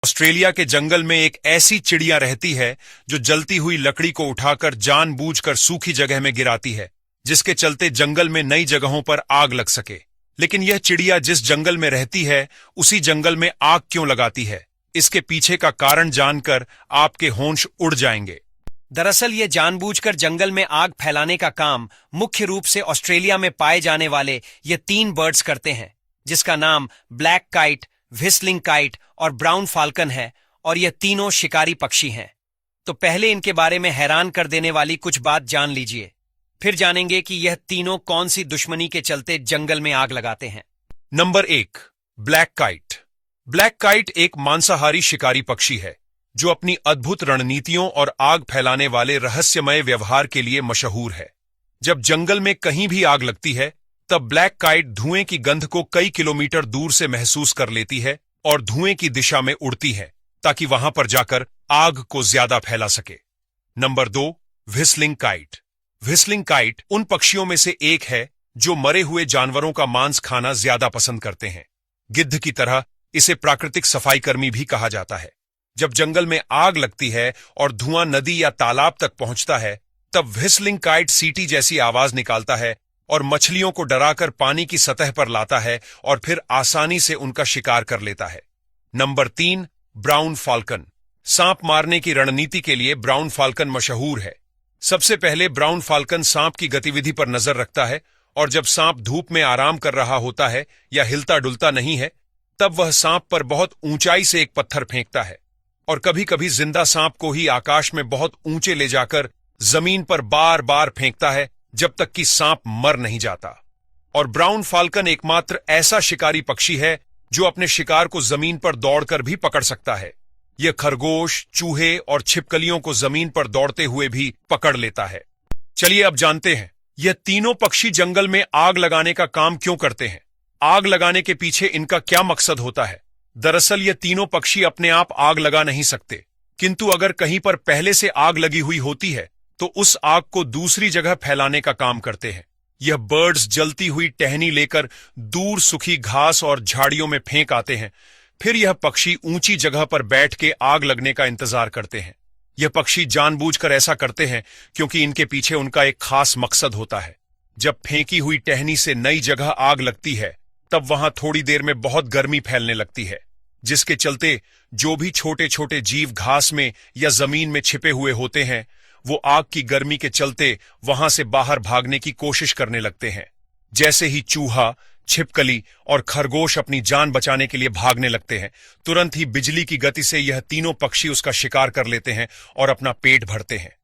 Australia के जंगल में एक ऐसी चिड़िया रहती है जो जलती हुई लकड़ी को उठाकर जानबूझकर सूखी जगह में गिराती है, जिसके चलते जंगल में नई जगहों पर आग लग सके। लेकिन यह चिड़िया जिस जंगल में रहती है उसी जंगल में आग क्यों लगाती है, इसके पीछे का कारण जानकर आपके होंश उड़ जाएंगे। दरअसल ये जानबूझकर जंगल में आग फैलाने का काम मुख्य रूप से ऑस्ट्रेलिया में पाए जाने वाले ये 3 बर्ड्स करते हैं, जिसका नाम ब्लैक काइट, व्हिस्लिंग काइट और ब्राउन फाल्कन है, और ये तीनों शिकारी पक्षी हैं। तो पहले इनके बारे में हैरान कर देने वाली कुछ बात जान लीजिए, फिर जानेंगे कि यह तीनों कौन सी दुश्मनी के चलते जंगल में आग लगाते हैं। Number 1, black kite. Black kite एक मांसाहारी शिकारी पक्षी है जो अपनी अद्भुत रणनीतियों और आग फैलाने वाले रहस्यमय व्यवहार के लिए मशहूर है। जब जंगल में कहीं भी आग लगती है तब ब्लैक काइट धुएं की गंध को कई किलोमीटर दूर से महसूस कर लेती है और धुएं की दिशा में उड़ती है ताकि वहां पर जाकर आग को ज्यादा फैला सके। Number 2, whistling kite. Whistling kite उन पक्षियों में से एक है जो मरे हुए जानवरों का मांस खाना ज्यादा पसंद करते हैं। गिद्ध की तरह इसे प्राकृतिक सफाईकर्मी भी कहा जाता है। जब जंगल में आग लगती है और धुआं नदी या तालाब तक पहुंचता है तब व्हिस्लिंग काइट सीटी जैसी आवाज निकालता है और मछलियों को डराकर पानी की सतह पर लाता है और फिर आसानी से उनका शिकार कर लेता है। Number 3, brown falcon. सांप मारने की रणनीति के लिए ब्राउन फाल्कन मशहूर है। सबसे पहले ब्राउन फाल्कन सांप की गतिविधि पर नजर रखता है और जब सांप धूप में आराम कर रहा होता है या हिलता डुलता नहीं है तब वह सांप पर बहुत ऊंचाई से एक पत्थर फेंकता है और कभी कभी जिंदा सांप को ही आकाश में बहुत ऊंचे ले जाकर जमीन पर बार बार फेंकता है जब तक कि सांप मर नहीं जाता। और ब्राउन फाल्कन एकमात्र ऐसा शिकारी पक्षी है जो अपने शिकार को जमीन पर दौड़कर भी पकड़ सकता है। यह खरगोश, चूहे और छिपकलियों को जमीन पर दौड़ते हुए भी पकड़ लेता है। चलिए अब जानते हैं यह तीनों पक्षी जंगल में आग लगाने का काम क्यों करते हैं। आग लगाने के पीछे इनका क्या मकसद होता है। दरअसल ये तीनों पक्षी अपने आप आग लगा नहीं सकते, किंतु अगर कहीं पर पहले से आग लगी हुई होती है तो उस आग को दूसरी जगह फैलाने का काम करते हैं। यह बर्ड्स जलती हुई टहनी लेकर दूर सूखी घास और झाड़ियों में फेंक आते हैं। फिर यह पक्षी ऊंची जगह पर बैठ के आग लगने का इंतजार करते हैं। यह पक्षी जानबूझकर ऐसा करते हैं क्योंकि इनके पीछे उनका एक खास मकसद होता है। जब फेंकी हुई टहनी से नई जगह आग लगती है तब वहां थोड़ी देर में बहुत गर्मी फैलने लगती है, जिसके चलते जो भी छोटे छोटे जीव घास में या जमीन में छिपे हुए होते हैं वो आग की गर्मी के चलते वहां से बाहर भागने की कोशिश करने लगते हैं। जैसे ही चूहा, छिपकली और खरगोश अपनी जान बचाने के लिए भागने लगते हैं, तुरंत ही बिजली की गति से यह तीनों पक्षी उसका शिकार कर लेते हैं और अपना पेट भरते हैं।